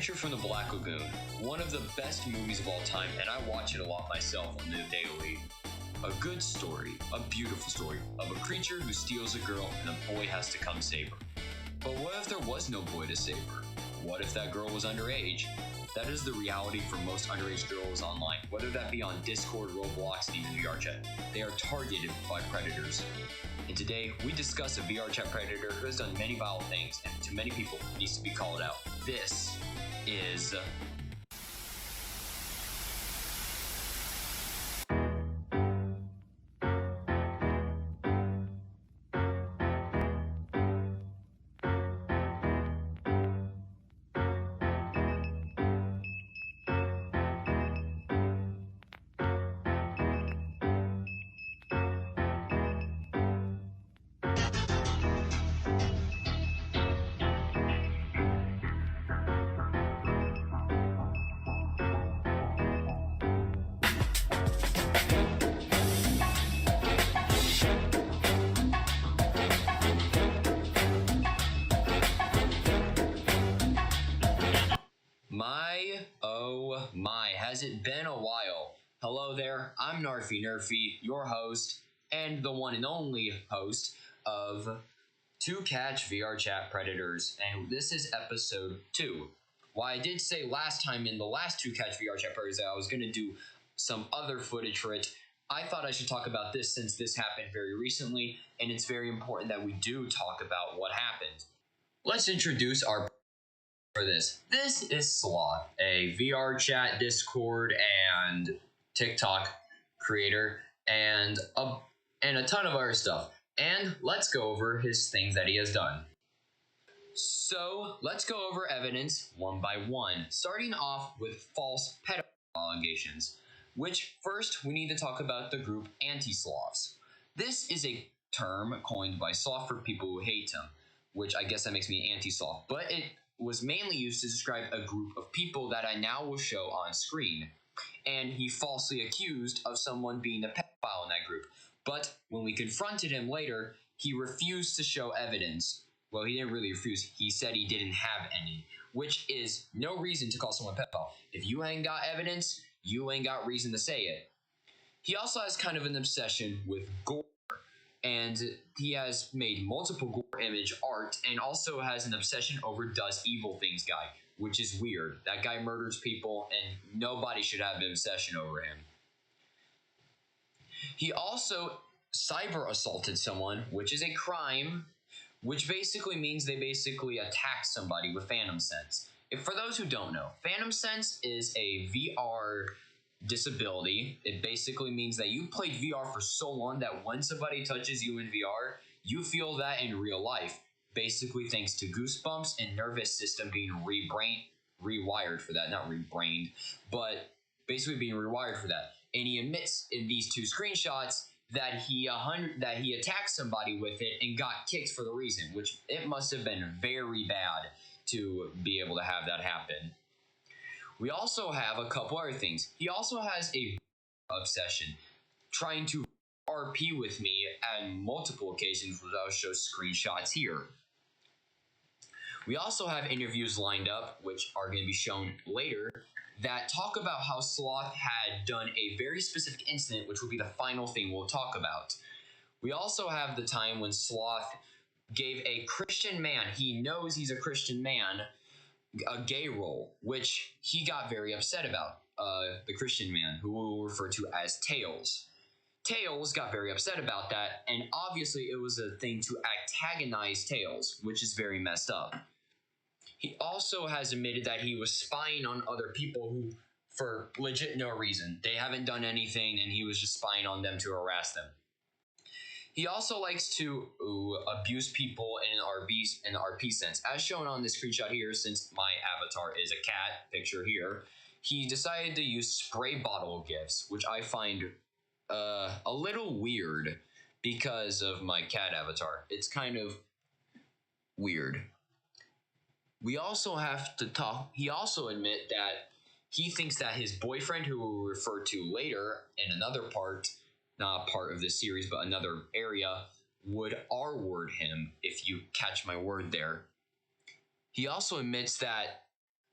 Adventure from the Black Lagoon, one of the best movies of all time, and I watch it a lot myself on the daily. A good story, a beautiful story, of a creature who steals a girl and a boy has to come save her. But what if there was no boy to save her? What if that girl was underage? That is the reality for most underage girls online, whether that be on Discord, Roblox, and even VRChat. They are targeted by predators. And today, we discuss a VRChat predator who has done many vile things, and to many people, needs to be called out. This is... My, has it been a while? Hello there, I'm Nerfy, your host, and the one and only host of To Catch VRChat Predators, and this is episode 2. While I did say last time in the last To Catch VRChat Predators that I was going to do some other footage for it, I thought I should talk about this since this happened very recently, and it's very important that we do talk about what happened. Let's introduce our for this. This is Slothh, a VRChat, Discord, and TikTok creator, and a ton of other stuff. And let's go over his things that he has done. So let's go over evidence one by one, starting off with false pedophile allegations. Which first we need to talk about the group anti-sloths. This is a term coined by Slothh for people who hate him, which I guess that makes me anti-sloth, but it was mainly used to describe a group of people that I now will show on screen. And he falsely accused of someone being a pedophile in that group. But when we confronted him later, he refused to show evidence. Well, he didn't really refuse. He said he didn't have any, which is no reason to call someone a pedophile. If you ain't got evidence, you ain't got reason to say it. He also has kind of an obsession with gore. And he has made multiple gore image art and also has an obsession over does evil things guy, which is weird. That guy murders people and nobody should have an obsession over him. He also cyber assaulted someone, which is a crime, which basically means they basically attack somebody with phantom sense. For those who don't know, phantom sense is a VR disability. It basically means that you played VR for so long that when somebody touches you in VR, you feel that in real life. Basically, thanks to goosebumps and nervous system being rewired for that. Not rebrained, but basically being rewired for that. And he admits in these two screenshots that he attacked somebody with it and got kicked for the reason, which it must have been very bad to be able to have that happen. We also have a couple other things. He also has a obsession, trying to RP with me on multiple occasions, which I'll show screenshots here. We also have interviews lined up, which are going to be shown later, that talk about how Slothh had done a very specific incident, which will be the final thing we'll talk about. We also have the time when Slothh gave a Christian man, he knows he's a Christian man, a gay role, which he got very upset about. The Christian man, who we'll refer to as Tails. Tails got very upset about that, and obviously it was a thing to antagonize Tails, which is very messed up. He also has admitted that he was spying on other people who, for legit no reason, they haven't done anything, and he was just spying on them to harass them. He also likes to abuse people in RP sense. As shown on this screenshot here, since my avatar is a cat picture here, he decided to use spray bottle gifts, which I find a little weird because of my cat avatar. It's kind of weird. We also have to talk. He also admit that he thinks that his boyfriend, who we'll refer to later in another part, not part of this series, but another area, would R-word him, if you catch my word there. He also admits that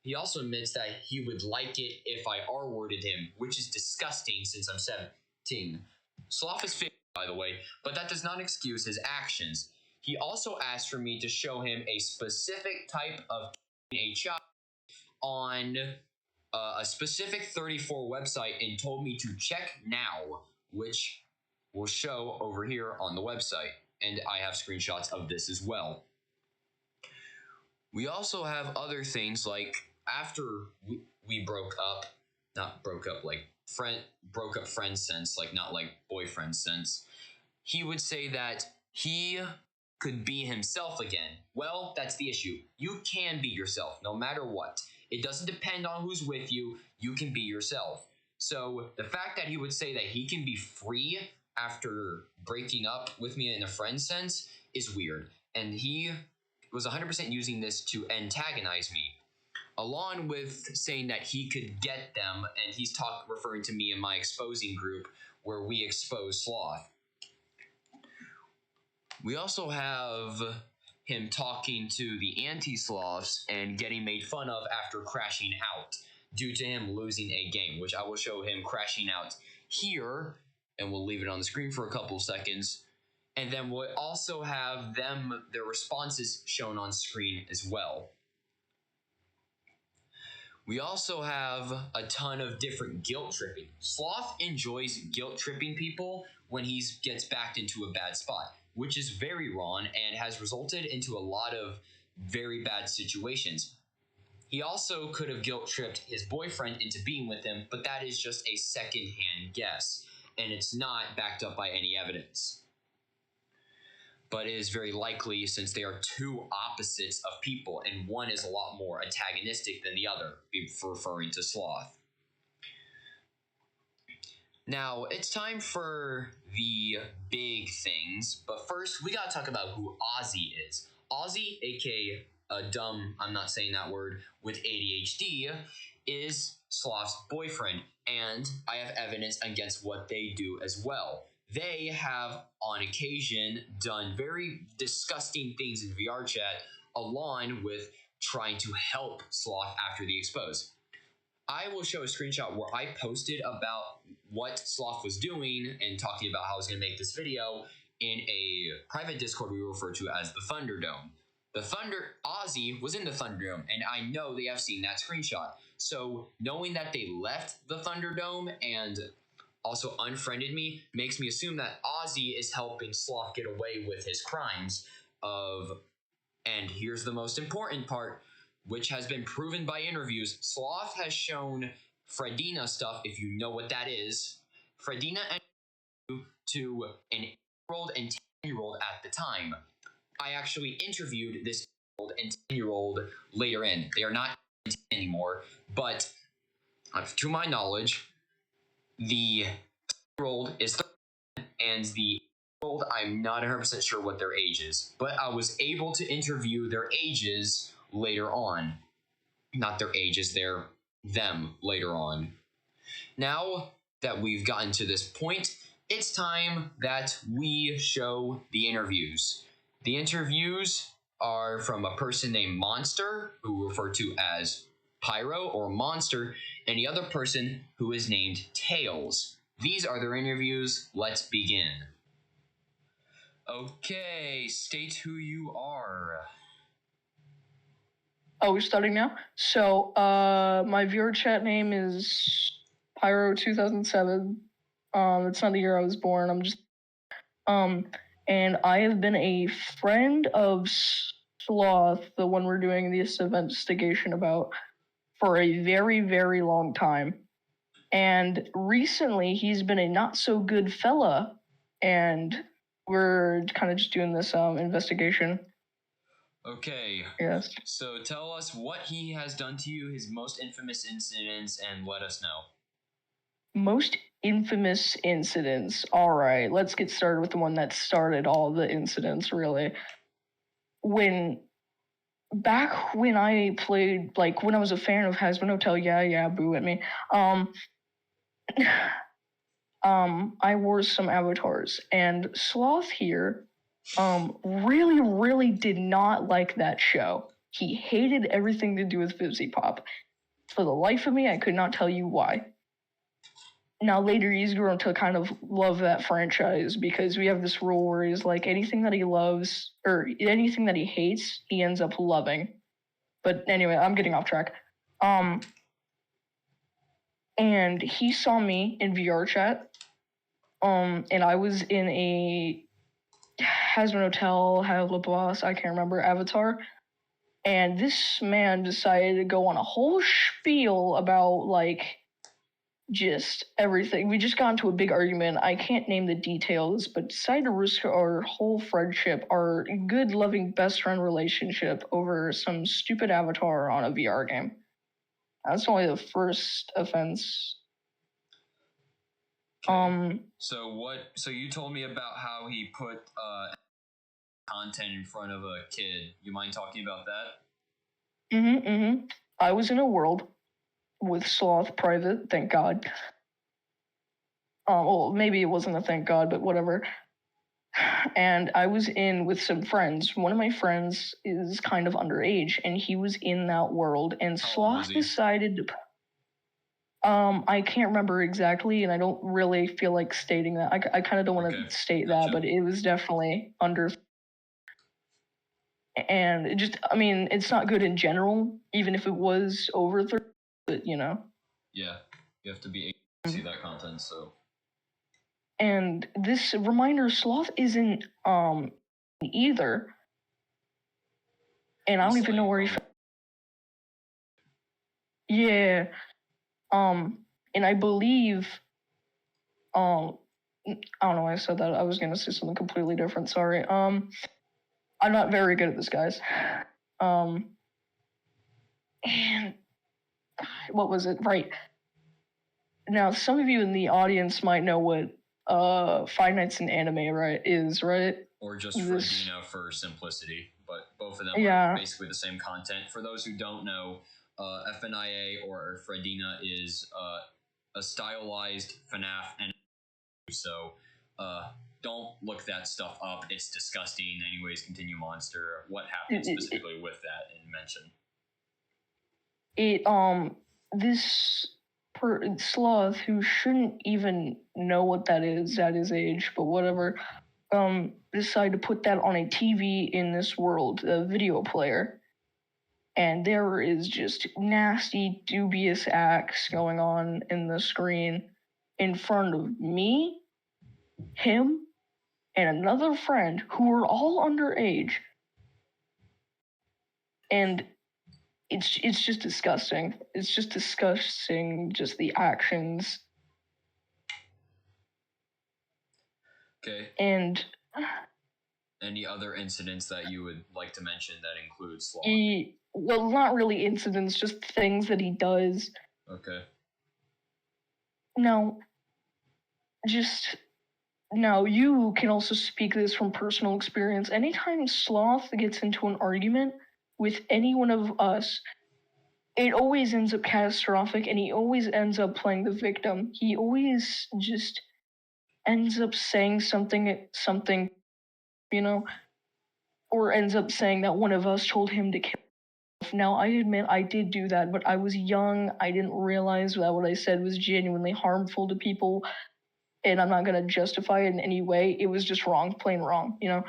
He also admits that he would like it if I R-worded him, which is disgusting since I'm 17. Sloth is 50, by the way, but that does not excuse his actions. He also asked for me to show him a specific type of a child on a specific 34 website and told me to check now, which will show over here on the website. And I have screenshots of this as well. We also have other things like after we broke up, not broke up like broke up friend sense, like not like boyfriend sense. He would say that he could be himself again. Well, that's the issue. You can be yourself no matter what. It doesn't depend on who's with you. You can be yourself. So the fact that he would say that he can be free after breaking up with me in a friend sense is weird. And he was 100% using this to antagonize me, along with saying that he could get them, and he's referring to me in my exposing group where we expose Sloth. We also have him talking to the anti-sloths and getting made fun of after crashing out due to him losing a game, which I will show him crashing out here, and we'll leave it on the screen for a couple of seconds. And then we'll also have their responses shown on screen as well. We also have a ton of different guilt tripping. Sloth enjoys guilt tripping people when he gets backed into a bad spot, which is very wrong and has resulted into a lot of very bad situations. He also could have guilt tripped his boyfriend into being with him, but that is just a second-hand guess, and it's not backed up by any evidence. But it is very likely since they are two opposites of people, and one is a lot more antagonistic than the other, referring to Sloth. Now, it's time for the big things, but first, we gotta talk about who Ozzy is. Ozzy, aka I'm not saying that word, with ADHD, is Sloth's boyfriend, and I have evidence against what they do as well. They have, on occasion, done very disgusting things in VRChat, along with trying to help Sloth after the expose. I will show a screenshot where I posted about what Sloth was doing and talking about how I was going to make this video in a private Discord we refer to as the Thunderdome. Ozzy was in the Thunderdome, and I know they have seen that screenshot. So knowing that they left the Thunderdome and also unfriended me makes me assume that Ozzy is helping Sloth get away with his crimes and here's the most important part, which has been proven by interviews. Sloth has shown Fredina stuff, if you know what that is. Fredina and to an 8-year-old and 10-year-old at the time. I actually interviewed this 8-year-old and 10-year-old later in. They are not 10 anymore, but to my knowledge, the 10-year-old is 13, and the 8-year-old, I'm not 100% sure what their age is, but I was able to interview their ages later on. Not their ages, them later on. Now that we've gotten to this point, it's time that we show the interviews. The interviews are from a person named Monster, who we refer to as Pyro or Monster, and the other person who is named Tails. These are their interviews. Let's begin. Okay, state who you are. Oh, we're starting now? So, my VRChat name is Pyro2007. It's not the year I was born. And I have been a friend of Sloth, the one we're doing this investigation about, for a very, very long time. And recently, he's been a not-so-good fella, and we're kind of just doing this investigation. Okay. Yes. So tell us what he has done to you, his most infamous incidents, and let us know. Most infamous incidents. All right, let's get started with the one that started all the incidents, really. Back when I played, like, when I was a fan of Hasbin Hotel, yeah, boo at me. I wore some avatars, and Sloth here, really, really did not like that show. He hated everything to do with Fizzy Pop. For the life of me, I could not tell you why. Now later he's grown to kind of love that franchise because we have this rule where he's like anything that he loves or anything that he hates, he ends up loving. But anyway, I'm getting off track. And he saw me in VRChat. And I was in a Hazard Hotel, Boss, I can't remember, Avatar. And this man decided to go on a whole spiel about like just everything. We just got into a big argument. I can't name the details, but decided to risk our whole friendship, our good, loving best friend relationship over some stupid avatar on a VR game. That's only the first offense. Okay. So you told me about how he put content in front of a kid. You mind talking about that? I was in a world with Slothh private, thank God. Well, maybe it wasn't a thank God, but whatever. And I was in with some friends. One of my friends is kind of underage, and he was in that world. And Slothh decided to. I can't remember exactly, and I don't really feel like stating that. I kind of don't want to state that, but it was definitely under. And it just, I mean, it's not good in general, even if it was over 30, but you know. Yeah, you have to be able to see that content, so. And this reminder, Slothh isn't either. And I don't even know where he. Yeah. And I believe. I don't know why I said that. I was gonna say something completely different. Sorry. I'm not very good at this, guys. And what was it? Right. Now, some of you in the audience might know what Five Nights in Anime, right? Or just Fredina for simplicity, but both of them are basically the same content. For those who don't know, FNIA or Fredina is a stylized FNAF and so don't look that stuff up. It's disgusting. Anyways, continue, Monster. What happened specifically with that and mention? This Slothh, who shouldn't even know what that is at his age, but whatever, decided to put that on a TV in this world, a video player. And there is just nasty, dubious acts going on in the screen in front of me, him, and another friend who were all underage. And it's just disgusting. It's just disgusting, just the actions. Okay. And any other incidents that you would like to mention that include Slothh? Well, not really incidents, just things that he does. Okay. Now, you can also speak this from personal experience. Anytime Slothh gets into an argument with any one of us, it always ends up catastrophic, and he always ends up playing the victim. He always just ends up saying something, you know, or ends up saying that one of us told him to kill himself. Now, I admit I did do that, but I was young. I didn't realize that what I said was genuinely harmful to people, and I'm not going to justify it in any way. It was just wrong, plain wrong, you know?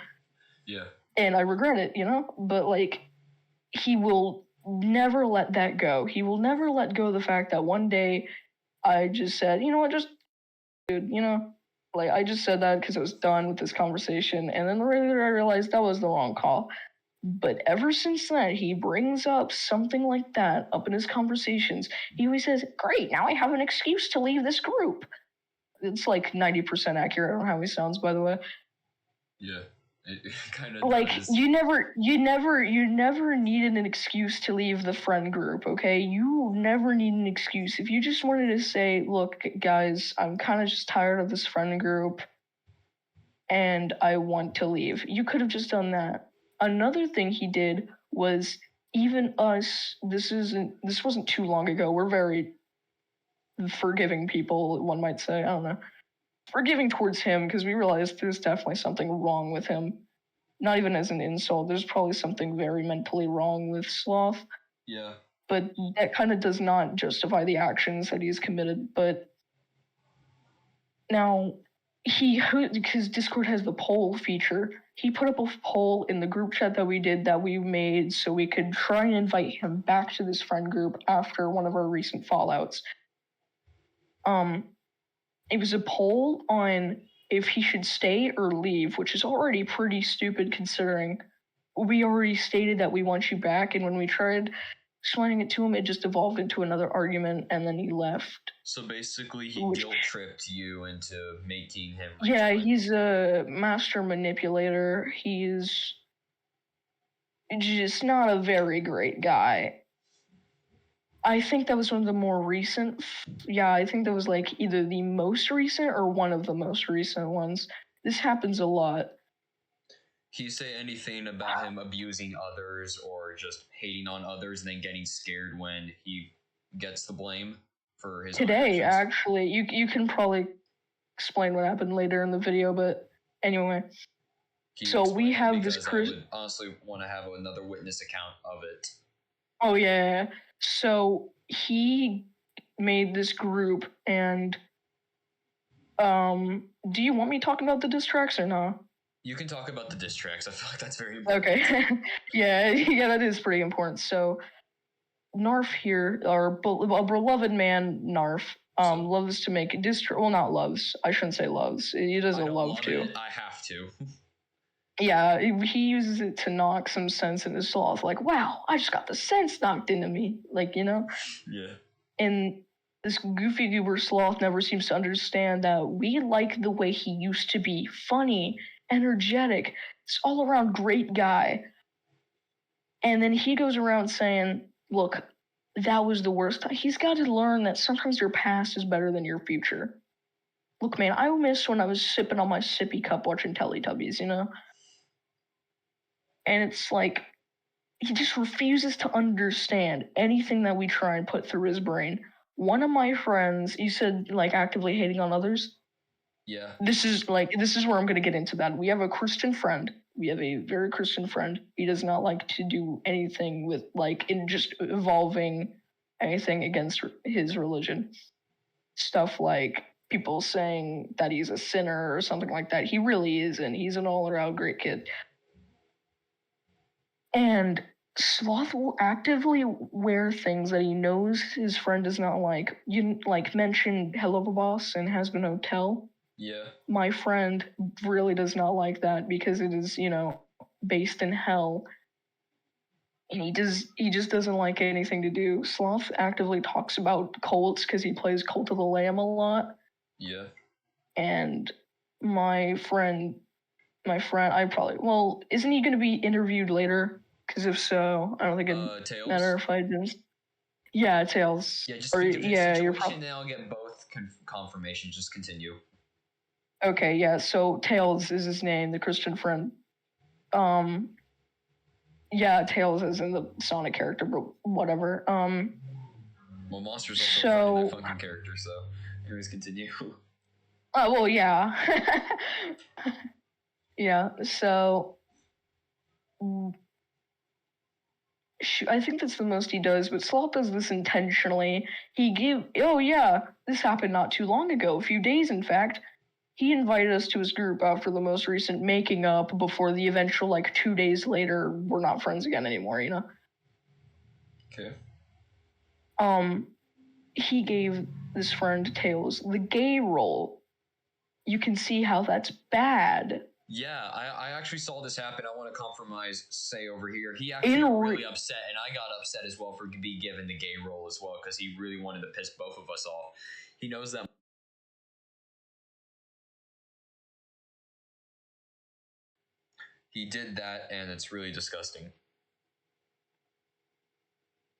Yeah. And I regret it, you know? But, like, he will never let that go. He will never let go of the fact that one day I just said, you know what, just, dude, you know? Like, I just said that because I was done with this conversation, and then later I realized that was the wrong call. But ever since then, he brings up something like that up in his conversations. He always says, great, now I have an excuse to leave this group. It's like 90% accurate on how he sounds, by the way. Yeah, it kind of like does. you never needed an excuse to leave the friend group, okay? You never need an excuse. If you just wanted to say, look, guys, I'm kind of just tired of this friend group and I want to leave, you could have just done that. Another thing he did was even us, this wasn't too long ago. We're very forgiving people, one might say. I don't know. Forgiving towards him because we realized there's definitely something wrong with him. not even as an insult. There's probably something very mentally wrong with Sloth, Yeah. but that kind of does not justify the actions that he's committed. But now, because Discord has the poll feature, he put up a poll in the group chat that we made so we could try and invite him back to this friend group after one of our recent fallouts. It was a poll on if he should stay or leave, which is already pretty stupid considering we already stated that we want you back, and when we tried explaining it to him, it just evolved into another argument, and then he left. So basically, he guilt-tripped you into making him Yeah, he's a master manipulator. He's just not a very great guy. I think that was one of the more recent. Yeah, I think that was like either the most recent or one of the most recent ones. This happens a lot. Can you say anything about him abusing others or just hating on others and then getting scared when he gets the blame for his Today, actually, you can probably explain what happened later in the video, but anyway. So we have this. I would honestly want to have another witness account of it. Oh yeah. So he made this group, and do you want me talking about the diss tracks or not? You can talk about the diss tracks. I feel like that's very important. Okay. yeah, that is pretty important. So Narf here, our beloved man Narf, loves to make diss track. Well, not loves. I shouldn't say loves. He doesn't love to. I have to. Yeah, he uses it to knock some sense into Sloth. Like, wow, I just got the sense knocked into me. Like, you know? Yeah. And this goofy goober Sloth never seems to understand that we like the way he used to be. Funny, energetic, this all around great guy. And then he goes around saying, look, that was the worst time. He's got to learn that sometimes your past is better than your future. Look, man, I miss when I was sipping on my sippy cup watching Teletubbies, you know? And it's like, he just refuses to understand anything that we try and put through his brain. One of my friends, you said, like, actively hating on others? Yeah. This is where I'm going to get into that. We have a Christian friend. We have a very Christian friend. He does not like to do anything with, like, in just evolving anything against his religion. Stuff like people saying that he's a sinner or something like that. He really isn't. He's an all-around great kid. And Sloth will actively wear things that he knows his friend does not like. You mentioned Hello Boss and Has Been Hotel. Yeah. My friend really does not like that because it is, based in hell. And he just doesn't like anything to do. Sloth actively talks about cults because he plays Cult of the Lamb a lot. Yeah. And my friend, isn't he going to be interviewed later? Because if so, I don't think it matter if I just. Yeah, Tails. Yeah, just give the situation, and I'll get both confirmations. Just continue. Okay, yeah. So Tails is his name, the Christian friend. Yeah, Tails is in the Sonic character, but whatever. Well, Monster's also a fucking character, so anyways, continue. Oh well, yeah. Yeah. So. I think that's the most he does, but Sloth does this intentionally. This happened not too long ago, a few days in fact. He invited us to his group after the most recent making up before the eventual, 2 days later, we're not friends again anymore, you know? Okay. He gave this friend, Tails, the gay role. You can see how that's bad. Yeah, I actually saw this happen. I want to compromise Say over here. He actually got really upset, and I got upset as well for being given the gay role as well, because he really wanted to piss both of us off. He knows that. He did that, and it's really disgusting.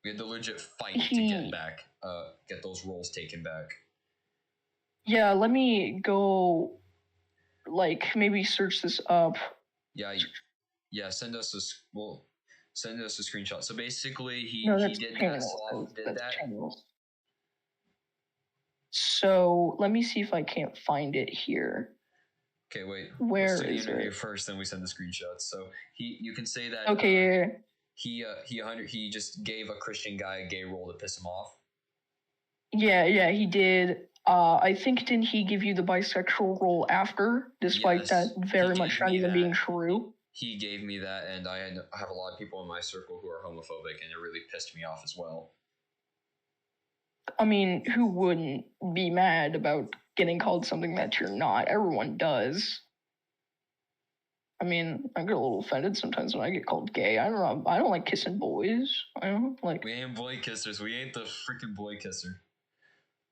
We had to legit fight to get those roles taken back. Yeah, let me go, maybe search this up. Yeah, send us a screenshot. So basically, he did that. Sloth did that. Channels. So let me see if I can't find it here. Okay, wait. Where Let's do the is interview it? first, then we send the screenshots. So you can say that. Okay, He just gave a Christian guy a gay role to piss him off. yeah, he did. I think didn't he give you the bisexual role after, despite Yes, that very he much gave not me even that. being true? He gave me that, and I have a lot of people in my circle who are homophobic, and it really pissed me off as well. I mean, who wouldn't be mad about getting called something that you're not? Everyone does. I mean, I get a little offended sometimes when I get called gay. I don't know. I don't like kissing boys. I don't like. We ain't boy kissers. We ain't the freaking boy kisser.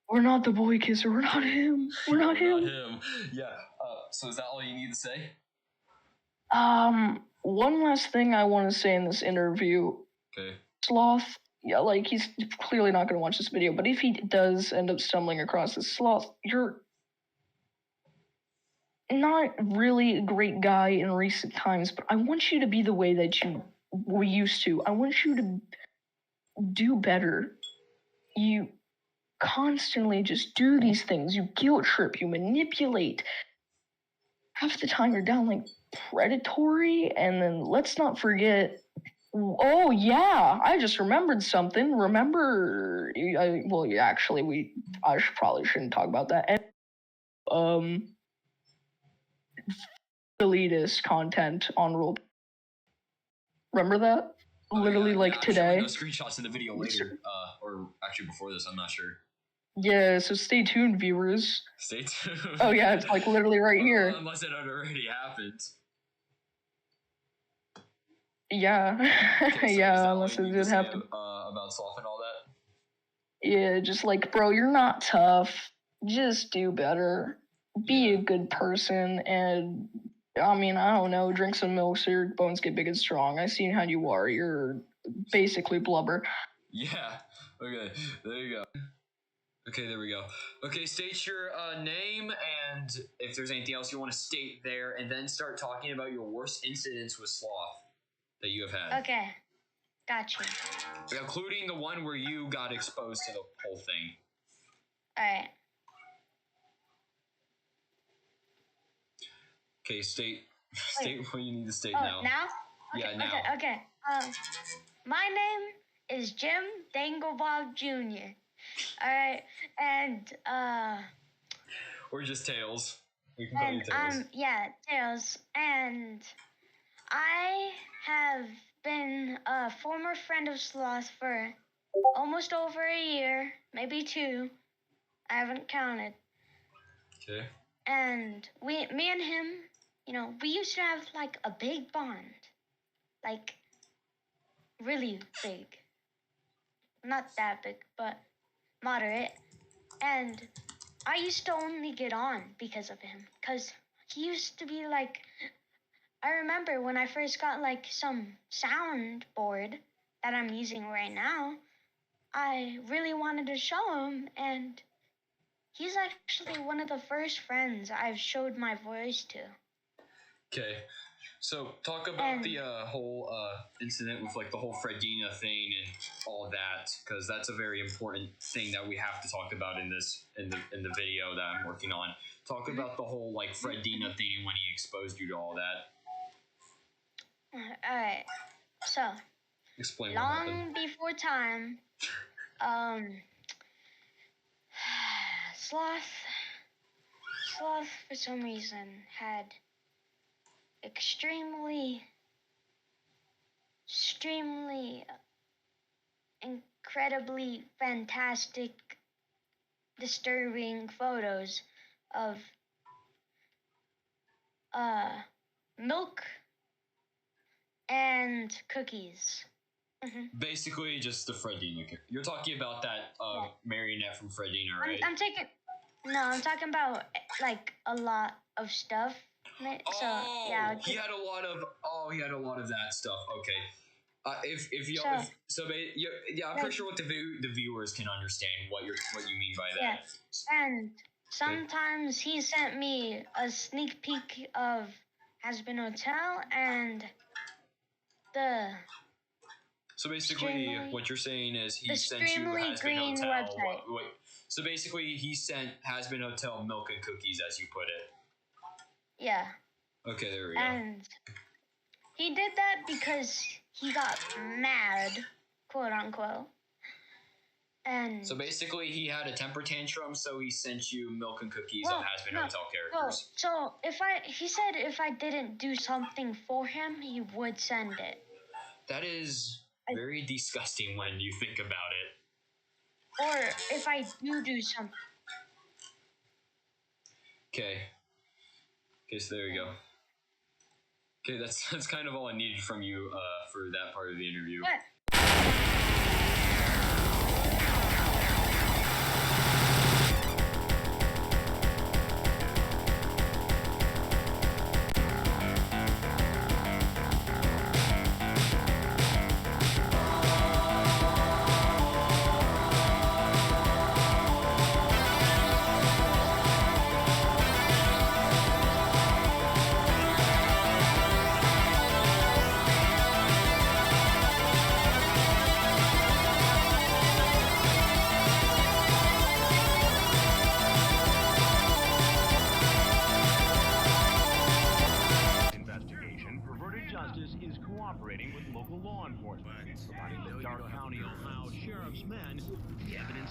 We're not the boy kisser. We're not him. We're not him. Not him. Yeah. So is that all you need to say? One last thing I want to say in this interview. Okay. Sloth, yeah, like he's clearly not going to watch this video, but if he does end up stumbling across this, Sloth, you're not really a great guy in recent times, but I want you to be the way that you were used to. I want you to do better. You constantly just do these things. You guilt trip, you manipulate. Half the time you're down like predatory, and then let's not forget. Oh yeah, I just remembered something. Remember? Well, yeah, actually, I probably shouldn't talk about that. And, elitist content on role. Remember that? Literally, like today. Those screenshots in the video later, or actually before this. I'm not sure. Yeah, so stay tuned, viewers. Stay tuned. Oh yeah, it's like literally right here. Unless it had already happened. Yeah, Okay, so yeah, unless it did happen. About Sloth and all that. Yeah, just like, bro, you're not tough. Just do better. Be a good person, and I mean, I don't know, drink some milk so your bones get big and strong. I've seen how you are. You're basically blubber. Yeah. Okay. There you go. Okay, there we go. Okay, state your name and if there's anything else you want to state there, and then start talking about your worst incidents with Sloth that you have had. Okay, gotcha. Including the one where you got exposed to the whole thing. Alright. Okay, state what you need to state now. Now? Okay, Yeah, now. Okay. My name is Jim Danglebob Jr. Alright, and Or just Tails. We can call you and Tails. Tails. And I have been a former friend of Sloth for almost over a year, maybe 2. I haven't counted. Okay. And me and him, we used to have like a big bond. Like really big. Not that big, but moderate. And I used to only get on because of him. Because he used to be like, I remember when I first got like some soundboard that I'm using right now, I really wanted to show him, and he's actually one of the first friends I've showed my voice to. Okay. So talk about the whole incident with like the whole Fredina thing and all that, because that's a very important thing that we have to talk about in the video that I'm working on. Talk about the whole like Fredina thing and when he exposed you to all that. Alright. So Explain what happened. long before time, Sloth for some reason had extremely incredibly fantastic, disturbing photos of milk and cookies. Mm-hmm. Basically, just the Fredina. You're talking about that marionette from Fredina, right? I'm talking about like a lot of stuff. So yeah. He had a lot of that stuff. Okay. I'm pretty sure what the viewers can understand what you mean by that. Yeah. And sometimes he sent me a sneak peek of Has-Been Hotel and the. So basically, what you're saying is he sent you Has-Been Hotel. Website. So basically, he sent Has-Been Hotel milk and cookies, as you put it. Yeah. Okay, there we go. And he did that because he got mad, quote unquote. And So basically, he had a temper tantrum, so he sent you milk and cookies Well, of Has-Been no, Hotel well, characters. so he said if I didn't do something for him, he would send it. That is very disgusting when you think about it. Or if I do something. Okay, so there you go. Okay, that's kind of all I needed from you for that part of the interview. What?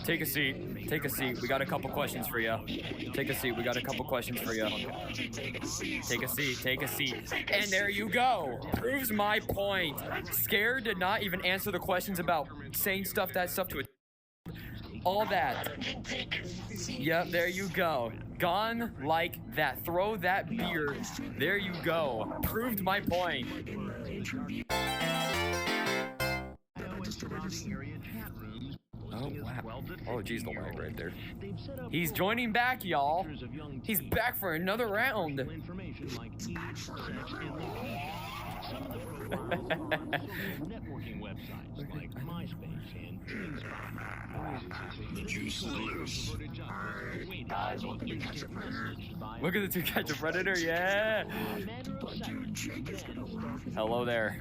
Take a seat. Take a seat. We got a couple questions for you. Take a seat. We got a couple questions for you. Take a seat. Take a seat. And there you go. Proves my point. Scared did not even answer the questions about saying stuff to a all that. Yep, there you go. Gone like that. Throw that beer. There you go. Proved my point. Oh, wow. Oh, geez, the lag right there. He's joining back, y'all. He's back for another round. Look at the two catch a predator, yeah. Hello there.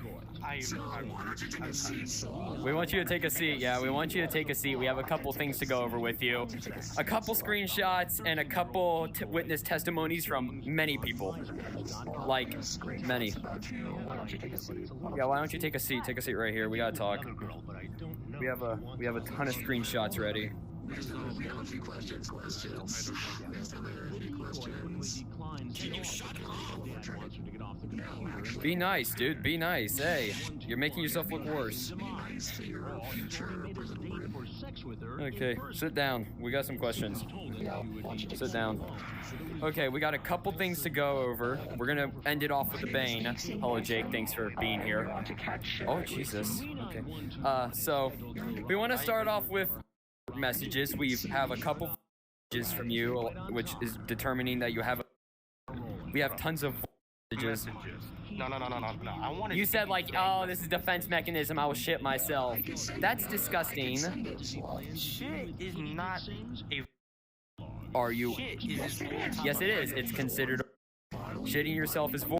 We want you to take a seat. Yeah, we want you to take a seat. We have a couple things to go over with you. A couple screenshots and a couple witness testimonies from many people. Like, many. Yeah, why don't you take a seat? Take a seat right here. We gotta talk. We have a ton of screenshots ready. Be nice, dude. Be nice. Hey, you're making yourself look worse. Okay, sit down. We got some questions. Sit down. Okay, we got a couple things to go over. We're gonna end it off with a bang. Hello, Jake. Thanks for being here. Oh, Jesus. Okay. So we want to start off with messages. We have a couple messages from you, which is determining that you have. We have tons of messages. No. I want to. You said like, oh, this is defense mechanism. I will shit myself. That's disgusting. Shit is not a. Are you? Shit is. Yes, it is. It's considered. Shitting yourself is voice.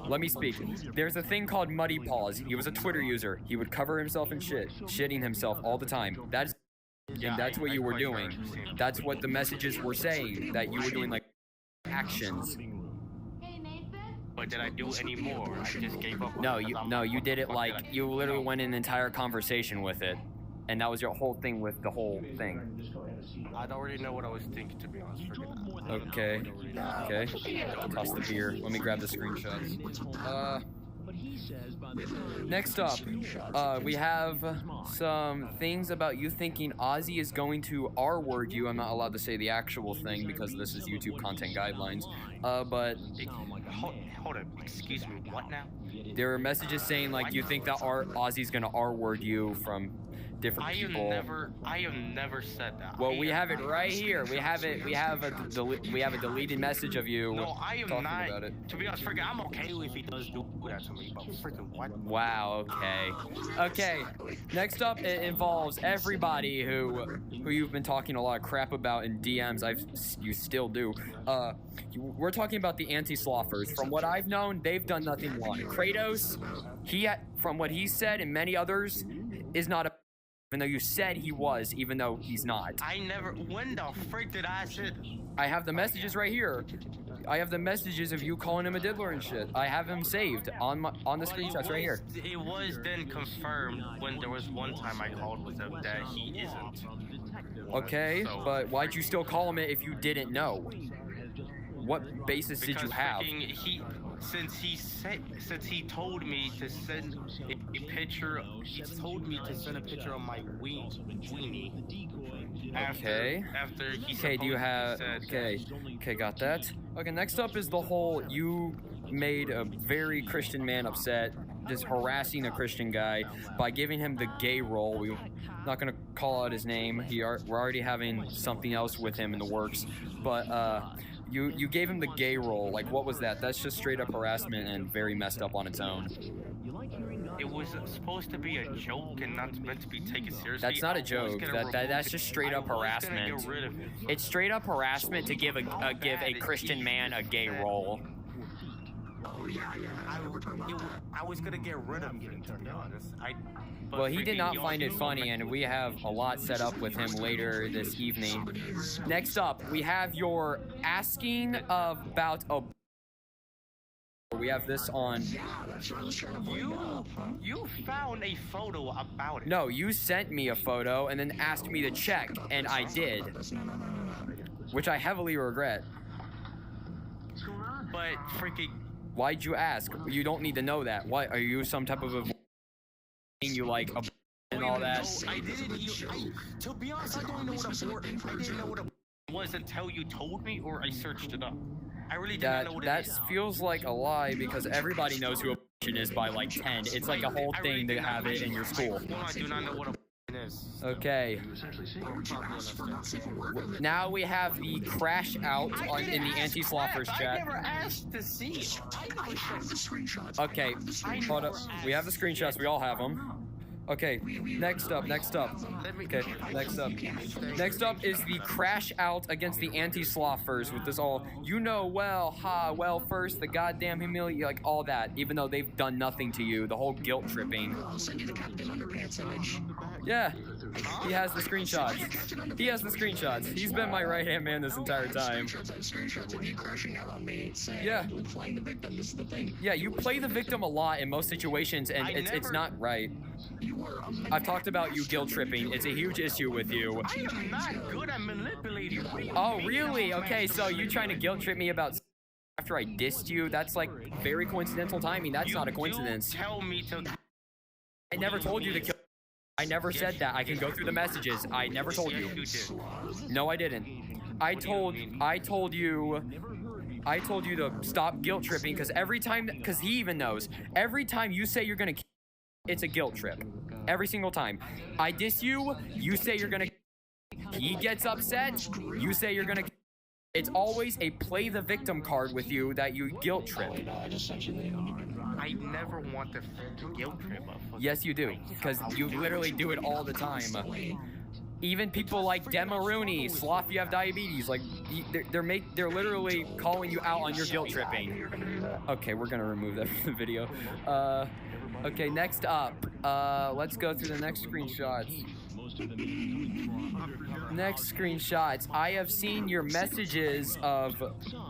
Let me speak. There's a thing called Muddy Paws. He was a Twitter user. He would cover himself in shit, shitting himself all the time. That's. And that's what you were doing. That's what the messages were saying. That you were doing like actions. But did I do any more? I just gave up. No, you did it like you literally went an entire conversation with it, and that was your whole thing with the whole thing. I already know what I was thinking, to be honest. Okay. Toss the beer. Let me grab the screenshots. Next up, we have some things about you thinking Ozzy is going to R-word you. I'm not allowed to say the actual thing because this is YouTube content guidelines. But Hold up, excuse me, what now? there are messages saying like you think that Ozzy's gonna R-word you from different people. I have never said that. Well, we have it right here. We have a deleted message of you talking about it. To be honest, I'm okay if he does do that to me, but freaking what? Wow. Okay. Next up, it involves everybody who you've been talking a lot of crap about in DMs. You still do. We're talking about the anti-Slothers. From what I've known, they've done nothing wrong. Kratos, from what he said and many others, is not a even though you said he was, even though he's not. I never. When the frick did I say? I have the messages right here. I have the messages of you calling him a diddler and shit. I have him saved on the screenshots right here. It was then confirmed when there was one time I called with him that he isn't. Okay, but why'd you still call him it if you didn't know? What basis did you have? Since he told me to send a picture, he told me to send a picture of my weenie. Okay. After he Okay, do you have... Okay, got that. Okay, next up is the whole... You made a very Christian man upset, just harassing a Christian guy by giving him the gay role. We're not going to call out his name. We're already having something else with him in the works. But, You gave him the gay role. Like, what was that? That's just straight up harassment and very messed up on its own. It was supposed to be a joke and not meant to be taken seriously. That's not a joke. That's just straight up harassment. It's straight up harassment to give a Christian man a gay role. I was gonna get rid of him, to be honest. Well, he did not find it funny, and we have a lot set up with him later this evening. Next up, we have your asking about a... We have this on... You found a photo about it. No, you sent me a photo and then asked me to check, and I did. Which I heavily regret. But freaking... Why'd you ask? You don't need to know that. What, are you some type of a... You like a... and all that? No, I didn't... to be honest, I don't know what a... I didn't know what a... was until you told me or I searched it up. I really didn't know what it is. That feels like a lie because everybody knows who a is by like 10. It's like a whole thing to have it in your school. I do not know what a is. Okay. Now we have the crash out in the anti-slothers chat. I never asked to see it. Okay, hold up. We have the screenshots. We all have them. Okay, next up. Okay, next up is the crash out against the anti-slothers with this all, you know well, first, the goddamn humiliation, like all that, even though they've done nothing to you, the whole guilt tripping. Yeah, he has the screenshots. He's been my right-hand man this entire time. Yeah, you play the victim a lot in most situations, and it's not right. I've talked about you guilt tripping. It's a huge issue with you. I am not good at manipulating people. Oh, really? Okay, so you trying to guilt trip me about after I dissed you? That's like very coincidental timing. That's not a coincidence. Tell me to... I never told you to kill. I never said that. I can go through the messages. I never told you. No, I didn't. I told you to stop guilt tripping because every time, because he even knows, every time you say you're gonna kill, it's a guilt trip. Every single time. I diss you, you say you're gonna kill. He gets upset, you say you're gonna kill. It's always a play the victim card with you that you guilt trip. I never want to guilt trip. Yes, you do, because you literally do it all the time. Even people like Demaruni, Sloth, you have diabetes. Like they're literally calling you out on your guilt tripping. Okay, we're gonna remove that from the video. Okay, next up, let's go through the next screenshots. I have seen your messages of,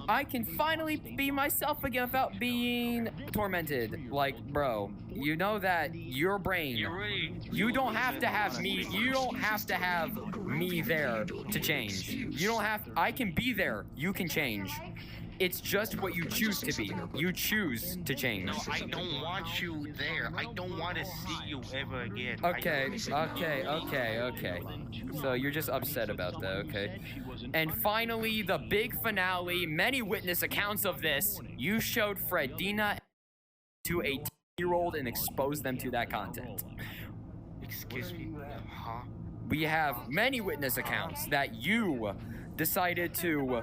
I can finally be myself again without being tormented. Like, bro, you know that your brain, you don't have to have me there to change. I can be there, you can change. It's just what you choose to be. You choose to change. No, I don't want you there. I don't want to see you ever again. Okay. So you're just upset about that, okay? And finally, the big finale, many witness accounts of this. You showed Fredina to a 10-year-old and exposed them to that content. Excuse me, huh? We have many witness accounts that you decided to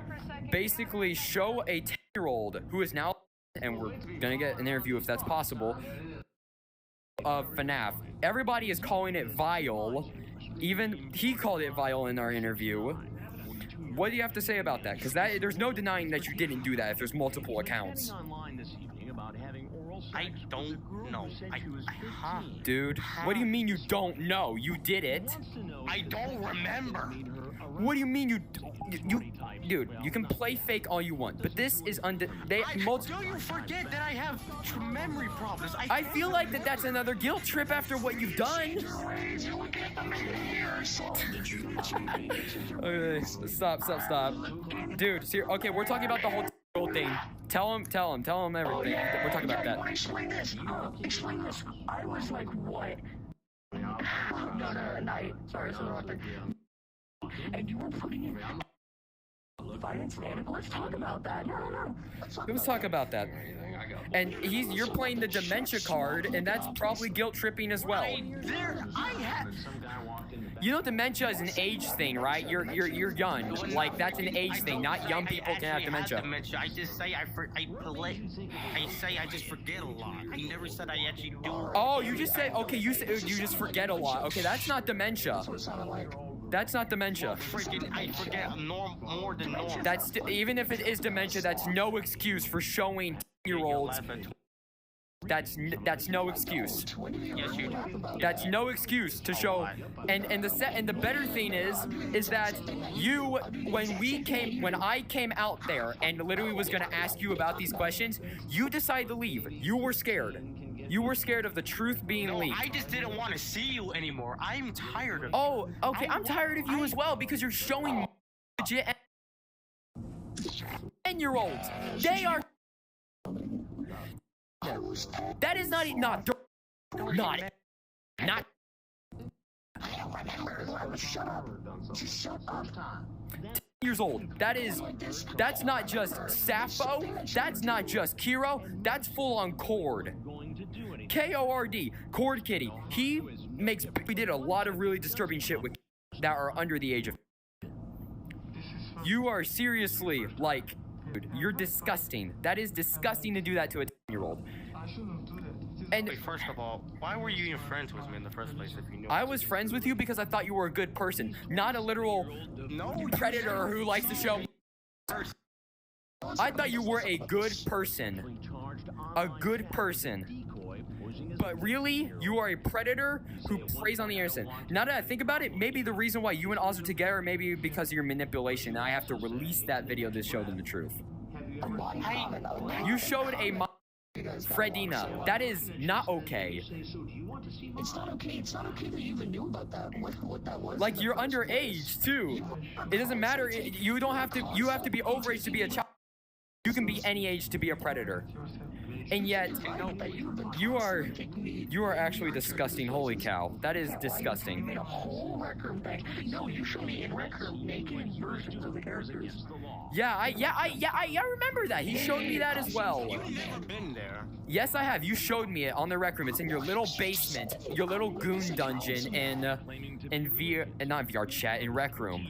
basically show a 10-year-old who is now, and we're gonna get an interview if that's possible, of FNAF. Everybody is calling it vile. Even he called it vile in our interview. What do you have to say about that? Because there's no denying that you didn't do that if there's multiple accounts. I don't know. Huh? Dude, what do you mean you don't know? You did it. I don't remember. What do you mean you dude, you can play fake all you want, but this is Do you forget that I have memory problems? I feel like that's another guilt trip after what you've done. Okay, stop. Dude, okay, we're talking about the whole thing. Tell him everything. We're talking about that. Explain this. I was like, what? No, night. Sorry, it's interrupting. And you were putting in violence, man. Let's talk about that. No. Let's talk about that. And you're playing the dementia card, and that's probably guilt tripping as well. You know, dementia is an age thing, right? You're young. Like, that's an age thing. Not young people can have dementia. I just say I just forget a lot. I never said I actually do. Oh, you just said, okay, you just forget a lot. Okay, that's not dementia. That's not dementia. I forget more than normal. Even if it is dementia, that's no excuse for showing 10-year-olds. That's no excuse. Yes, you do. That's no excuse to show. And the better thing is that when I came out there and literally was gonna ask you about these questions, you decided to leave. You were scared. You were scared of the truth being leaked. I just didn't want to see you anymore. I'm tired of you. Oh, okay. I'm tired of you as well because you're showing legit 10-year-olds. They are. That is not. I don't remember. Shut up. Just shut up. 10 years old. That's not just Sappho. That's not just Kiro. That's full on Cord. K-O-R-D. Cord Kitty. We did a lot of really disturbing shit with that are under the age of. You are seriously like, dude, you're disgusting. That is disgusting to do that to a 10-year-old. And wait, first of all, why were you even friends with me in the first place if you knew? I was friends with you because I thought you were a good person, not a literal predator who likes to show. I thought you were a good person. A good person. But really, you are a predator who preys on the innocent. Now that I think about it, maybe the reason why you and Oz are together, maybe because of your manipulation. And I have to release that video to show them the truth. You showed a Fredina. That is not okay. It's not okay. It's not okay that you even knew about that. What that was. Like, you're underage too. It doesn't matter. You don't have to. You have to be overage to be a child. You can be any age to be a predator. And yet, you are actually disgusting. Holy cow. That is disgusting. You made a whole record bank. No, you showed me in record naked versions of the characters. Yeah, I remember that. He showed me that as well. You've never been there. Yes, I have. You showed me it on the Rec Room. It's in your little basement, your little goon dungeon in not VRChat, in Rec Room.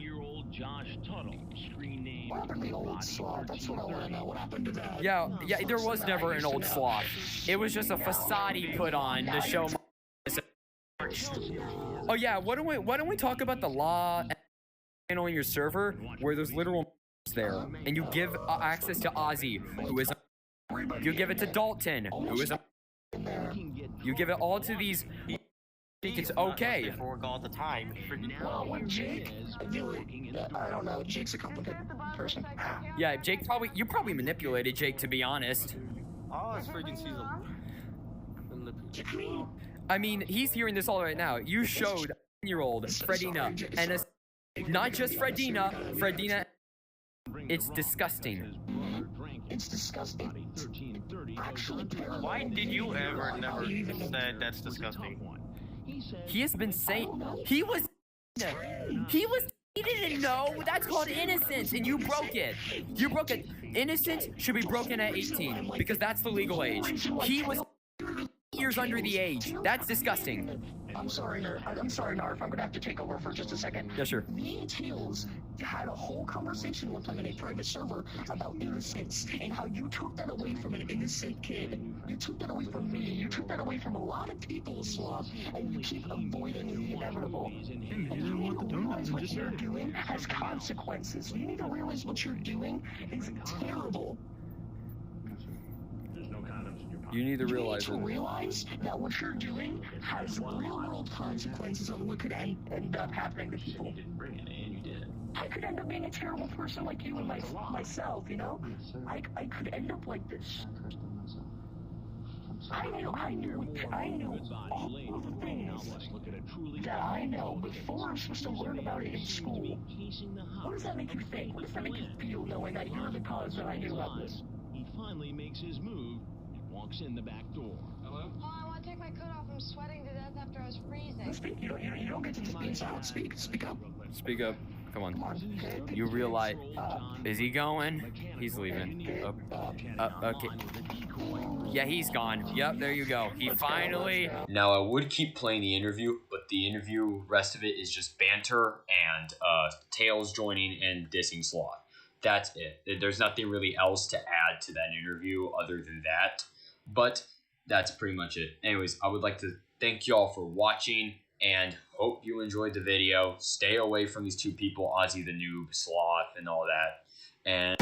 What happened to the old Slothh? That's what I want to know. What happened to that? Yeah, there was never an old Slothh. It was just a facade he put on to show. Oh yeah, why don't we talk about the law channel in your server where there's literal there, and you give access to Ozzy, who is. You give it to Dalton, who is. You give it all to these. It's okay. All the time. Well, when Jake, I don't know. Jake's a complicated person. Yeah, you probably manipulated Jake, to be honest. Oh, it's freaking season. I mean, he's hearing this all right now. You showed 10-year-old Fredina, and not just Fredina. It's disgusting. It's disgusting. Actually, why did you ever never say that's disgusting? He has been saying he didn't know. That's called innocence, and you broke it. You broke it. Innocence should be broken at 18 because that's the legal age. He was years under the age. That's disgusting. I'm sorry, Narf. I'm gonna have to take over for just a second. Yeah, sure. Me and Tails had a whole conversation with him in a private server about innocence and how you took that away from an innocent kid. You took that away from me. You took that away from a lot of people, Slothh, and you keep avoiding the inevitable. And you need to realize what you're doing has consequences. You need to realize what you're doing is terrible. You need to realize to it. realize that what you're doing has real-world consequences of what could end up happening to people. I could end up being a terrible person like you and myself, you know? I could end up like this. I knew all of the things that I know before I'm supposed to learn about it in school. What does that make you think? What does that make you feel knowing that you're the cause that I knew about this? He finally makes his move and walks in the back door. Hello? Oh, I want to take my coat off. I'm sweating to death after I was freezing. Speak. You don't get to just be silent. Speak up. Speak up. Come on. You realize. Is he going? He's leaving. Okay. Yeah, he's gone. Yep, there you go. He finally. Now, I would keep playing the interview, but the interview, rest of it is just banter and Tails joining and dissing Sloth. That's it. There's nothing really else to add to that interview other than that. But that's pretty much it. Anyways, I would like to thank you all for watching and hope you enjoyed the video. Stay away from these two people, Ozzy the Noob, Sloth, and all that. And